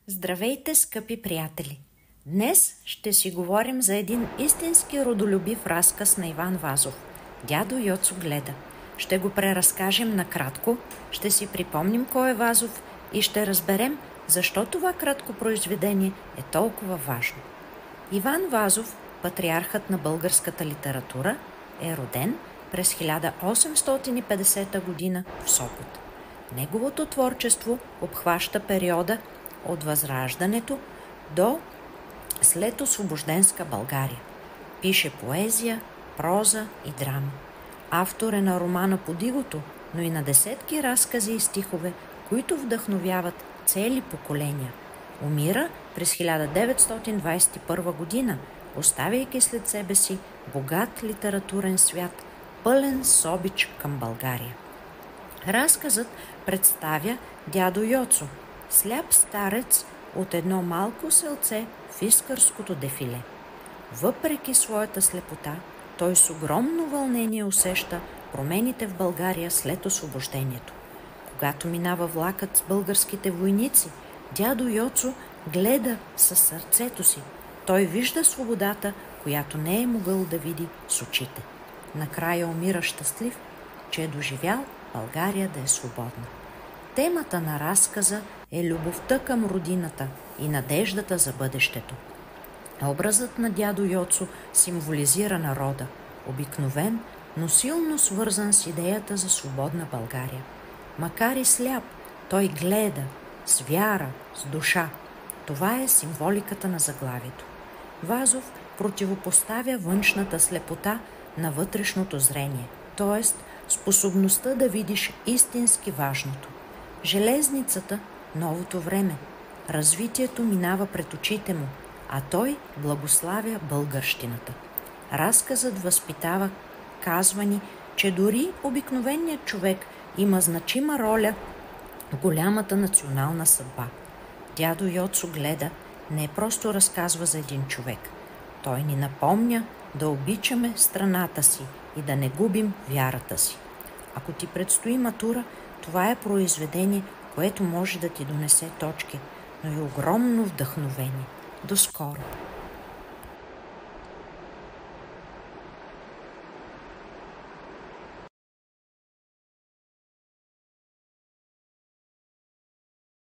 Здравейте, скъпи приятели! Днес ще си говорим за един истински родолюбив разказ на Иван Вазов. Дядо Йоцо гледа. Ще го преразкажем накратко, ще си припомним кой е Вазов и ще разберем защо това кратко произведение е толкова важно. Иван Вазов, патриархът на българската литература, е роден през 1850 година в Сопот. Неговото творчество обхваща периода от Възраждането до след освобожденска България. Пише поезия, проза и драма. Автор е на романа Подигото, но и на десетки разкази и стихове, които вдъхновяват цели поколения. Умира през 1921 година, оставяйки след себе си богат литературен свят, пълен с обич към България. Разказът представя дядо Йоцо, сляп старец от едно малко селце в Искърското дефиле. Въпреки своята слепота, той с огромно вълнение усеща промените в България след освобождението. Когато минава влакът с българските войници, дядо Йоцо гледа със сърцето си. Той вижда свободата, която не е могъл да види с очите. Накрая умира щастлив, че е доживял България да е свободна. Темата на разказа е любовта към родината и надеждата за бъдещето. Образът на дядо Йоцо символизира народа, обикновен, но силно свързан с идеята за свободна България. Макар и сляп, той гледа с вяра, с душа. Това е символиката на заглавието. Вазов противопоставя външната слепота на вътрешното зрение, т.е. способността да видиш истински важното. Железницата – новото време. Развитието минава пред очите му, а той благославя българщината. Разказът възпитава, казва ни, че дори обикновеният човек има значима роля в голямата национална съдба. Дядо Йоцо гледа не просто разказва за един човек. Той ни напомня да обичаме страната си и да не губим вярата си. Ако ти предстои матура, това е произведение, което може да ти донесе точки, но и огромно вдъхновение. До скоро!